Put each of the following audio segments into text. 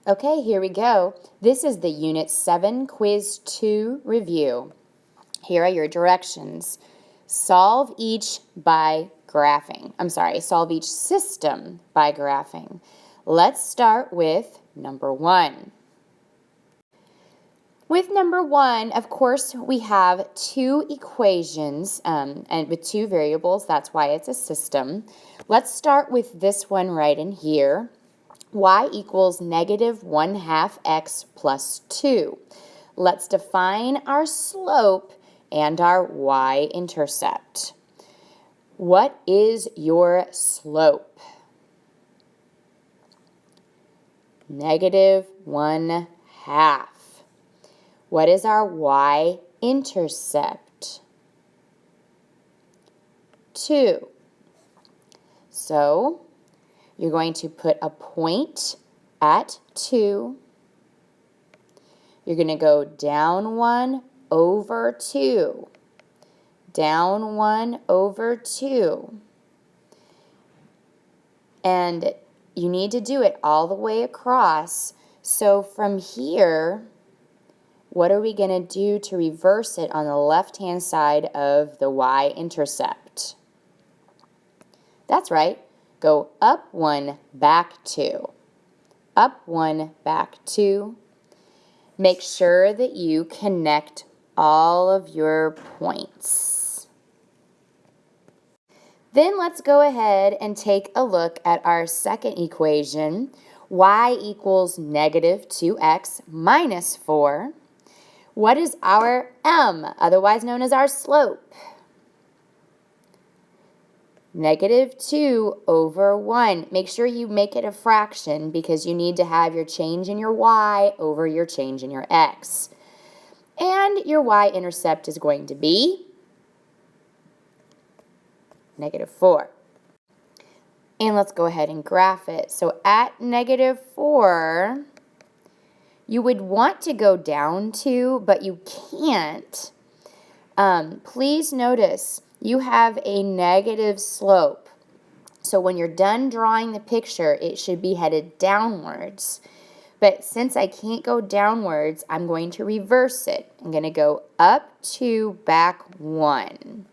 Okay, here we go. This is the Unit 7 Quiz 2 review. Here are your directions. Solve each by graphing. Solve each system by graphing. Let's start with number 1. With number 1, of course, we have two equations and with two variables. That's why it's a system. Let's start with this one right in here. Y equals negative 1/2 x plus 2. Let's define our slope and our y-intercept. What is your slope? Negative 1/2. What is our y-intercept? 2. So, you're going to put a point at 2. You're going to go down 1 over 2. Down 1 over 2. And you need to do it all the way across. So from here, what are we going to do to reverse it on the left-hand side of the y-intercept? That's right. Go up 1, back 2. Up 1, back 2. Make sure that you connect all of your points. Then let's go ahead and take a look at our second equation. Y equals negative 2x minus 4. What is our m, otherwise known as our slope? Negative 2 over 1. Make sure you make it a fraction because you need to have your change in your y over your change in your x. And your y-intercept is going to be negative 4. And let's go ahead and graph it. So at negative 4, you would want to go down 2, but you can't. Please notice you have a negative slope. So when you're done drawing the picture, it should be headed downwards. But since I can't go downwards, I'm going to reverse it. I'm going to go up 2, back 1.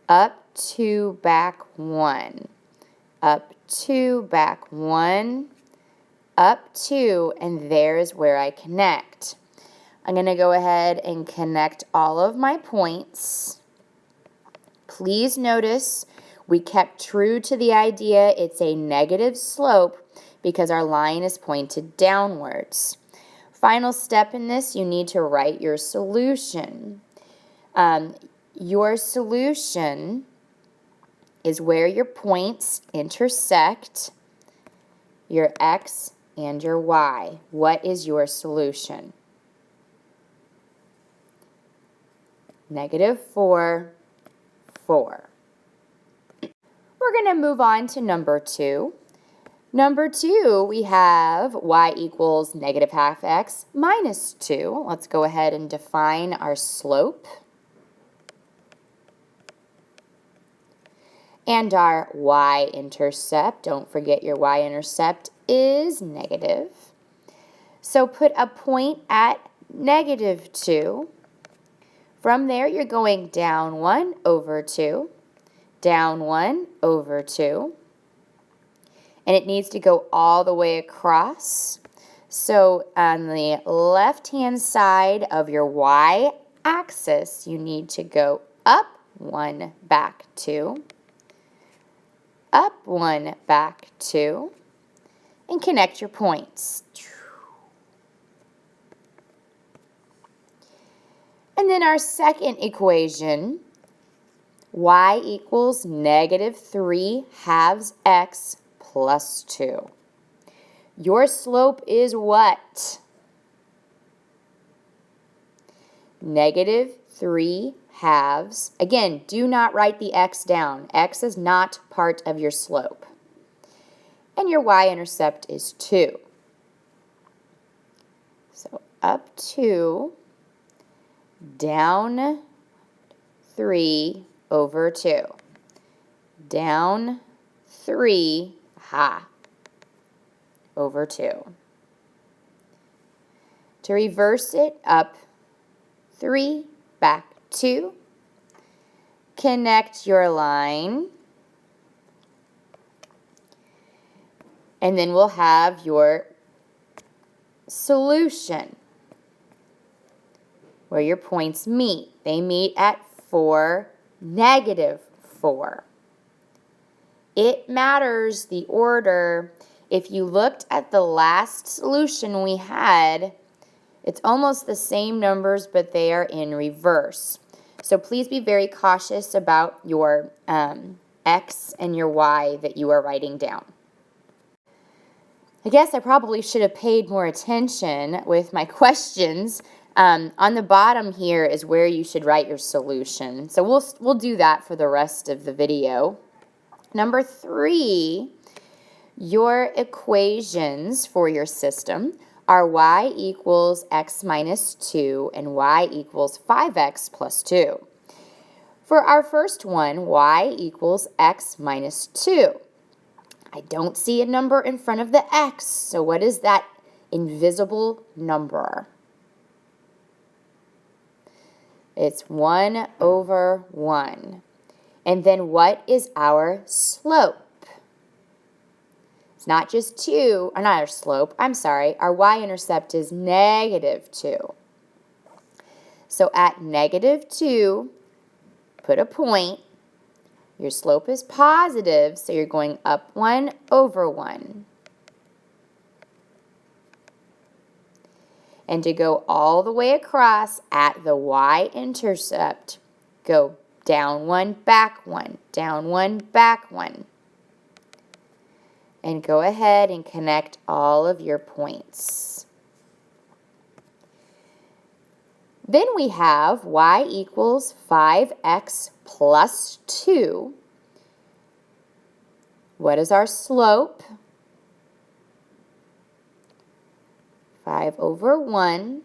Up 2, back 1. Up 2, back 1. Up 2, and there's where I connect. I'm going to go ahead and connect all of my points. Please notice we kept true to the idea it's a negative slope because our line is pointed downwards. Final step in this, you need to write your solution. Your solution is where your points intersect, your x and your y. What is your solution? Negative 4, 4. We're going to move on to number 2. Number 2, we have y equals negative 1/2 x minus 2. Let's go ahead and define our slope. And our y-intercept, don't forget your y-intercept is negative. So put a point at negative 2. From there, you're going down 1 over 2, down 1 over 2. And it needs to go all the way across. So on the left-hand side of your y-axis, you need to go up 1, back 2. Up 1, back 2, and connect your points. And then our second equation, y equals negative 3/2 x plus 2. Your slope is what? Negative 3/2. Again, do not write the x down. X is not part of your slope. And your y-intercept is 2. So up 2, down 3 over 2. Down 3 over 2. To reverse it, up 3, back 2. Connect your line. And then we'll have your solution where your points meet. They meet at 4, -4. It matters the order. If you looked at the last solution we had, it's almost the same numbers, but they are in reverse. So please be very cautious about your X and your Y that you are writing down. I guess I probably should have paid more attention with my questions. On the bottom here is where you should write your solution. So we'll do that for the rest of the video. Number 3, your equations for your system are y equals x minus 2 and y equals 5x plus 2. For our first one, y equals x minus 2. I don't see a number in front of the x, so what is that invisible number? It's 1 over 1. And then what is our slope? It's not just 2, or not our slope, I'm sorry, our y-intercept is -2. So at -2, put a point. Your slope is positive, so you're going up 1 over 1. And to go all the way across at the y-intercept, go down 1, back 1, down 1, back 1. And go ahead and connect all of your points. Then we have y equals 5x plus 2. What is our slope? 5 over 1.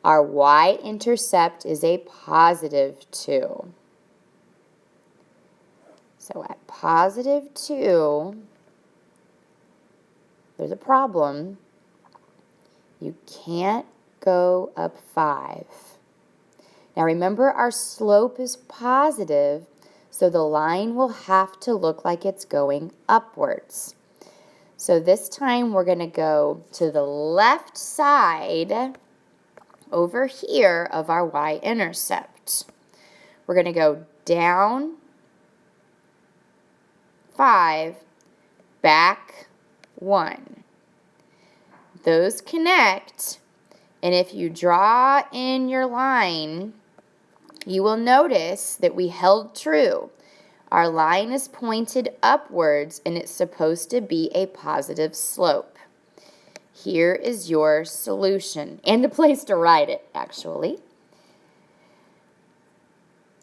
Our y-intercept is a positive 2. So at positive 2, there's a problem. You can't go up 5. Now remember, our slope is positive, so the line will have to look like it's going upwards. So this time we're going to go to the left side over here of our y-intercept. We're going to go down 5, back 1. Those connect, and if you draw in your line, you will notice that we held true. Our line is pointed upwards, and it's supposed to be a positive slope. Here is your solution, and the place to write it, actually.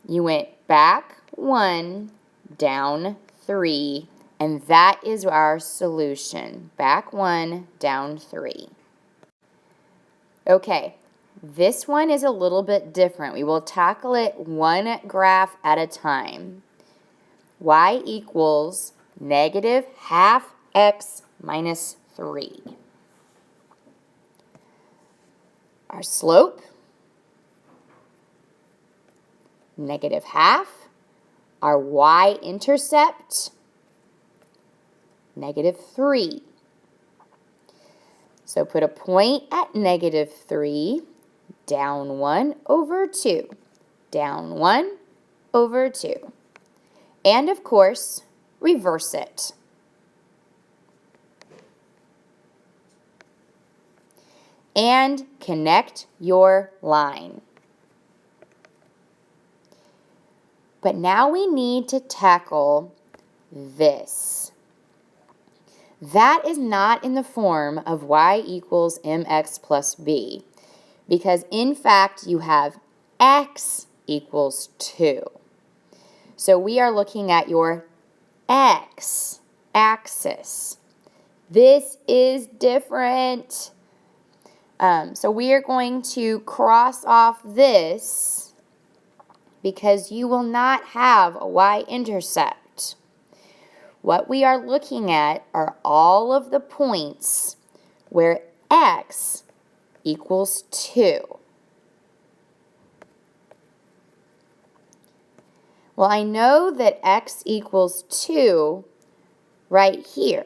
You went back 1, down 3, and that is our solution. Back 1, down 3. Okay, this one is a little bit different. We will tackle it one graph at a time. Y equals -½ x minus 3. Our slope, -½ Our y-intercept, -3. So put a point at -3, down 1 over 2, down 1 over 2. And of course, reverse it. And connect your line. But now we need to tackle this. That is not in the form of y equals mx plus b, because in fact you have x equals 2. So we are looking at your x axis. This is different. So we are going to cross off this because you will not have a y-intercept. What we are looking at are all of the points where x equals 2. Well, I know that x equals 2 right here,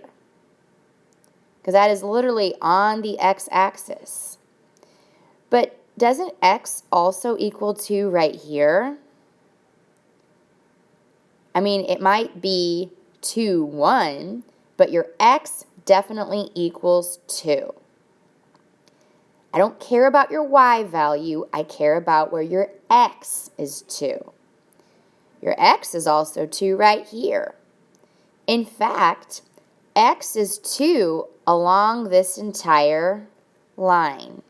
because that is literally on the x-axis. But doesn't x also equal 2 right here? I mean, it might be 2, 1, but your x definitely equals 2. I don't care about your y value, I care about where your x is 2. Your x is also 2 right here. In fact, x is 2 along this entire line.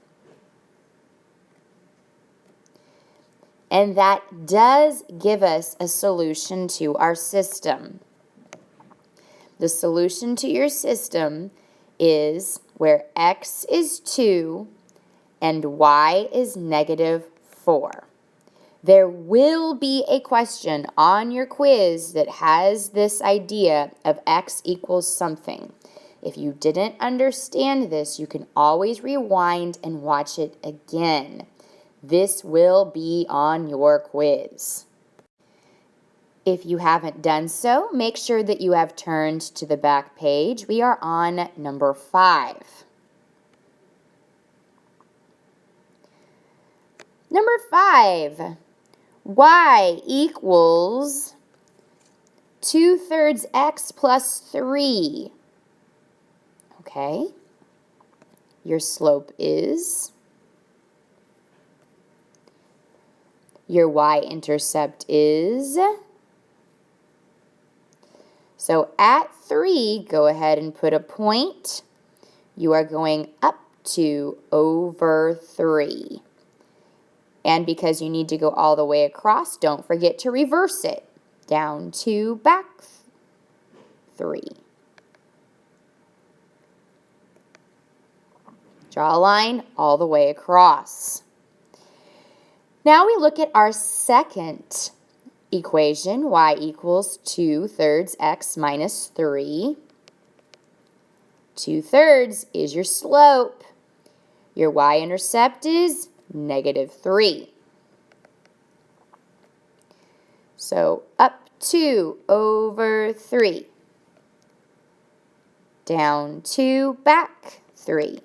And that does give us a solution to our system. The solution to your system is where x is 2 and y is -4. There will be a question on your quiz that has this idea of x equals something. If you didn't understand this, you can always rewind and watch it again. This will be on your quiz. If you haven't done so, make sure that you have turned to the back page. We are on number 5. Number 5, y equals 2/3 x plus 3. Okay, your slope is, your y-intercept is, so at 3, go ahead and put a point. You are going up to over 3. And because you need to go all the way across, don't forget to reverse it. Down 2, back 3. Draw a line all the way across. Now we look at our second equation, y equals 2/3 x minus 3. 2/3 is your slope. Your y-intercept is -3. So up 2 over 3. Down 2, back 3.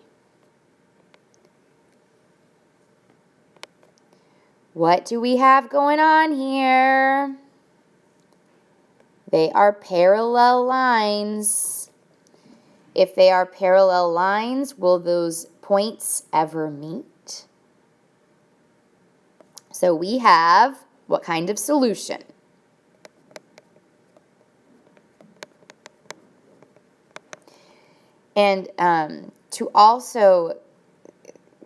What do we have going on here? They are parallel lines. If they are parallel lines, will those points ever meet? So we have what kind of solution? And to also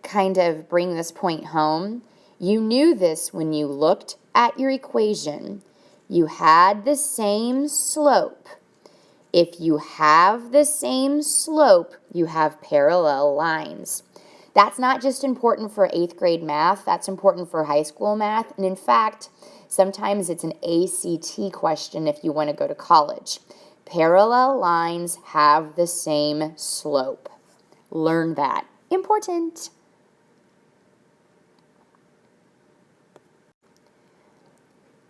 kind of bring this point home, you knew this when you looked at your equation. You had the same slope. If you have the same slope, you have parallel lines. That's not just important for 8th grade math, that's important for high school math. And in fact, sometimes it's an ACT question if you want to go to college. Parallel lines have the same slope. Learn that. Important.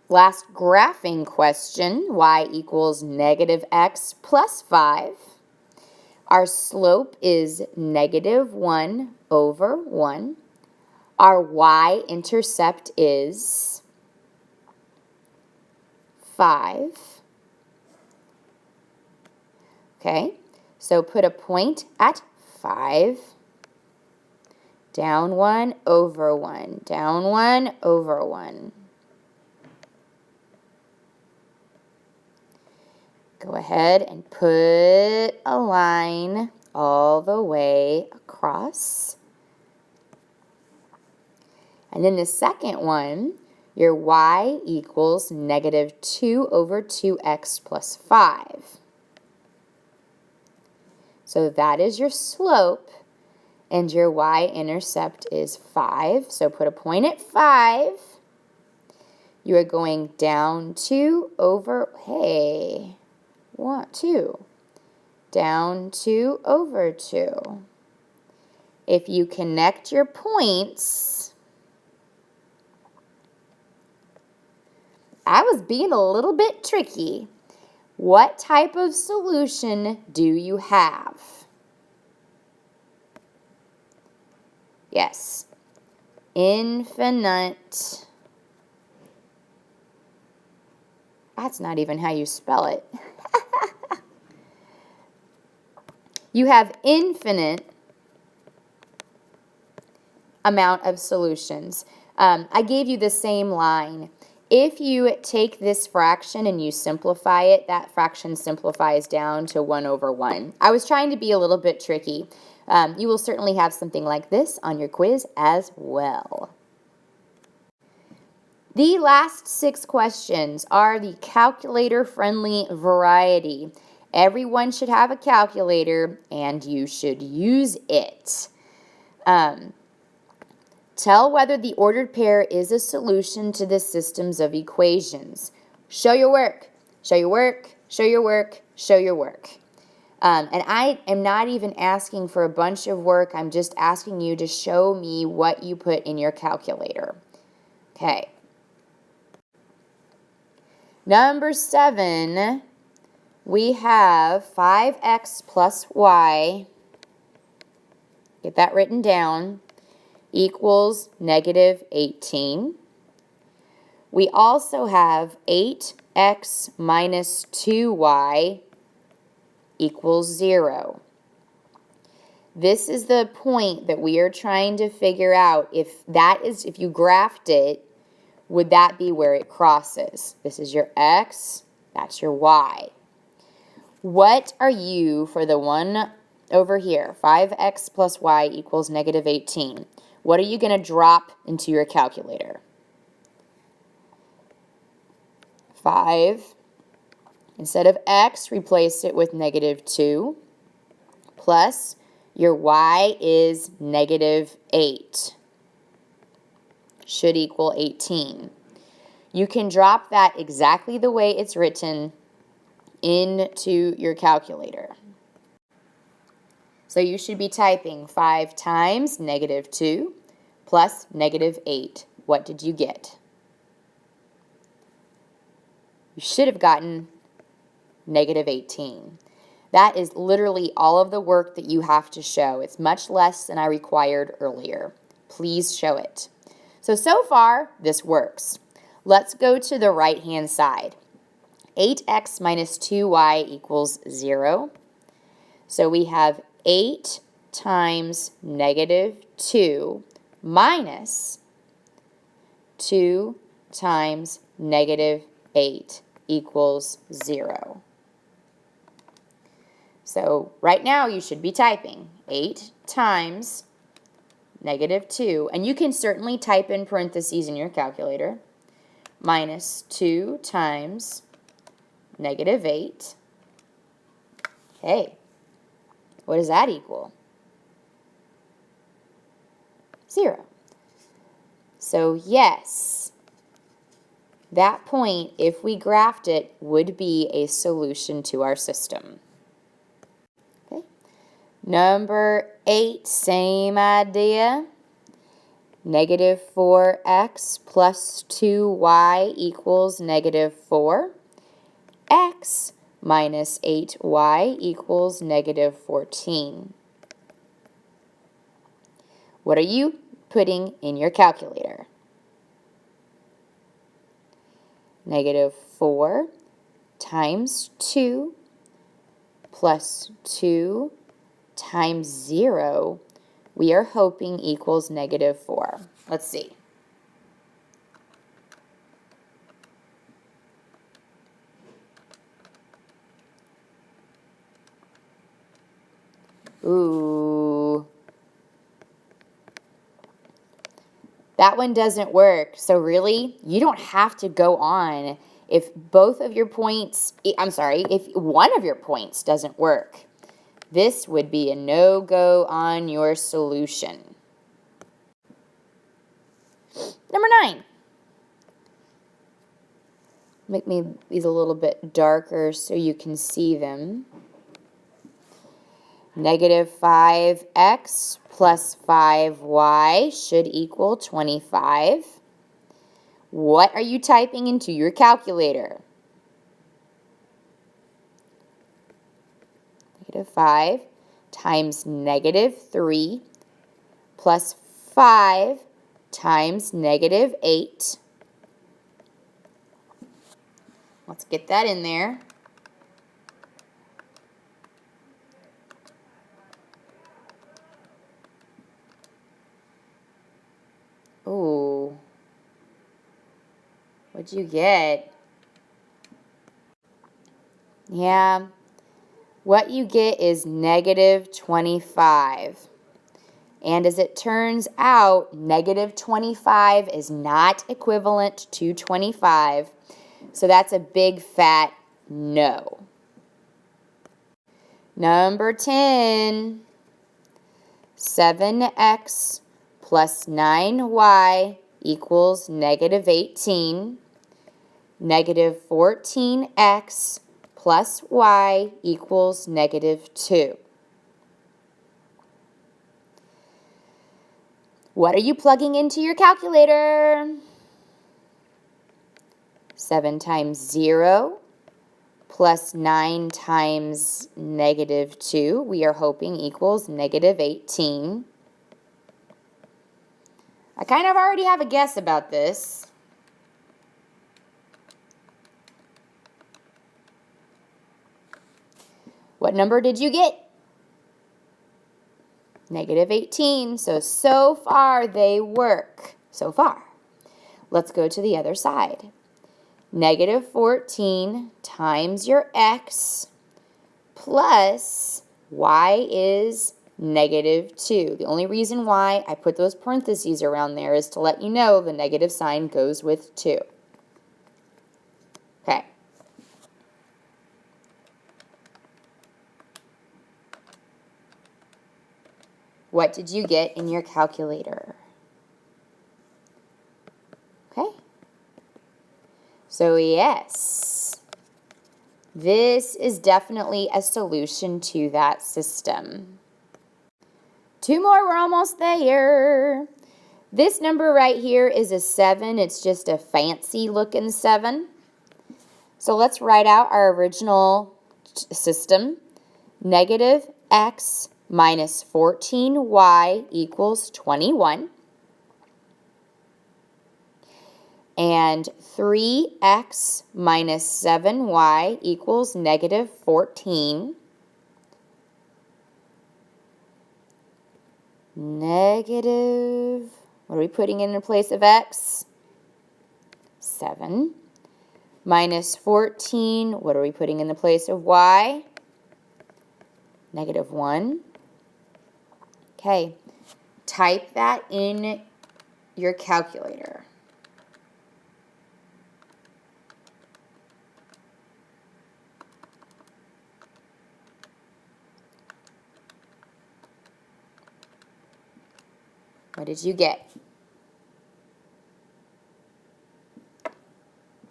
Last graphing question, y equals -x plus 5. Our slope is -1 over 1. Our y-intercept is 5. Okay, so put a point at 5. Down 1 over 1. Down 1 over 1. Go ahead and put a line all the way across. And then the second one, your y equals -2 over 2x plus 5. So that is your slope, and your y-intercept is 5. So put a point at 5. You are going down 2 over, 2. Down 2 over 2. if you connect your points, I was being a little bit tricky. What type of solution do you have? Yes, infinite. That's not even how you spell it. You have infinite amount of solutions. I gave you the same line. If you take this fraction and you simplify it, that fraction simplifies down to 1 over 1. I was trying to be a little bit tricky. You will certainly have something like this on your quiz as well. The last 6 questions are the calculator-friendly variety. Everyone should have a calculator, and you should use it. Tell whether the ordered pair is a solution to the systems of equations. Show your work. Show your work. Show your work. Show your work. And I am not even asking for a bunch of work. I'm just asking you to show me what you put in your calculator. Okay. Number 7, we have 5x plus y. Get that written down. Equals negative 18. We also have 8x minus 2y equals 0. This is the point that we are trying to figure out if you graphed it, would that be where it crosses? This is your x, that's your y. What are you for the one over here? 5x plus y equals negative 18. What are you going to drop into your calculator? 5. Instead of x, replace it with negative 2. Plus, your y is negative 8. Should equal 18. You can drop that exactly the way it's written into your calculator. So you should be typing 5 times negative 2 plus negative 8. What did you get? You should have gotten negative 18. That is literally all of the work that you have to show. It's much less than I required earlier. Please show it. So far, this works. Let's go to the right-hand side. 8x minus 2y equals 0. So we have 8 times negative 2 minus 2 times negative 8 equals 0. So right now you should be typing 8 times negative 2, and you can certainly type in parentheses in your calculator, minus 2 times negative 8. Okay. What does that equal? 0. So yes, that point, if we graphed it, would be a solution to our system. Okay. Number 8, same idea. Negative 4x plus 2y equals negative 4. X minus 8y equals negative 14. What are you putting in your calculator? Negative 4 times 2 plus 2 times 0, we are hoping equals negative 4. Let's see. Ooh. That one doesn't work. So really, you don't have to go on if both of your points, if one of your points doesn't work. This would be a no-go on your solution. Number 9. Make these a little bit darker so you can see them. Negative 5x plus 5y should equal 25. What are you typing into your calculator? Negative 5 times negative 3 plus 5 times negative 8. Let's get that in there. Ooh. What'd you get? Yeah. What you get is negative 25. And as it turns out, negative 25 is not equivalent to 25. So that's a big fat no. Number 10. 7x plus 9y equals negative 18. Negative 14x plus y equals negative 2. What are you plugging into your calculator? 7 times 0 plus 9 times negative 2, we are hoping equals negative 18. I kind of already have a guess about this. What number did you get? Negative 18. So far they work. So far. Let's go to the other side. Negative 14 times your x plus y is negative 2. The only reason why I put those parentheses around there is to let you know the negative sign goes with 2. Okay. What did you get in your calculator? Okay. So yes, this is definitely a solution to that system. 2 more, we're almost there. This number right here is a 7. It's just a fancy looking 7. So let's write out our original system. Negative x minus 14y equals 21. And 3x minus 7y equals negative 14. Negative, what are we putting in place of x? 7. Minus 14, what are we putting in the place of y? Negative 1. Okay, type that in your calculator. What did you get?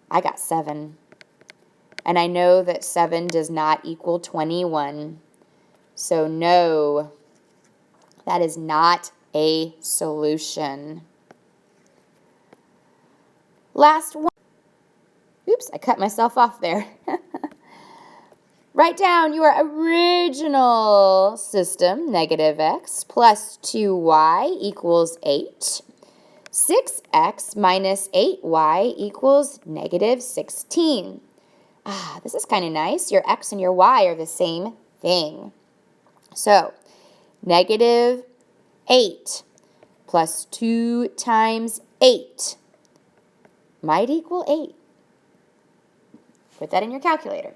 I got 7. And I know that 7 does not equal 21. So no, that is not a solution. Last one. Oops, I cut myself off there. Write down your original system, negative x plus 2y equals 8. 6x minus 8y equals negative 16. This is kind of nice. Your x and your y are the same thing. So, negative 8 plus 2 times 8 might equal 8. Put that in your calculator.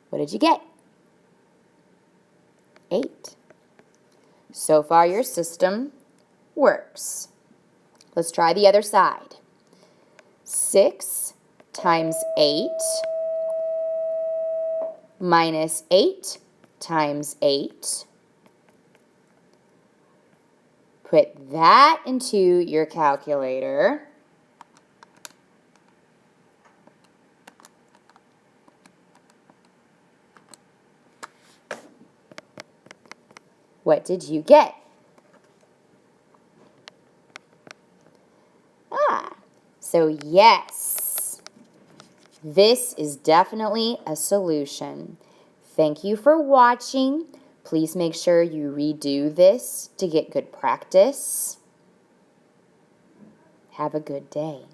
What did you get? 8. So far your system works. Let's try the other side. 6 times 8 minus 8 times 8. Put that into your calculator. What did you get? So yes, this is definitely a solution. Thank you for watching. Please make sure you redo this to get good practice. Have a good day.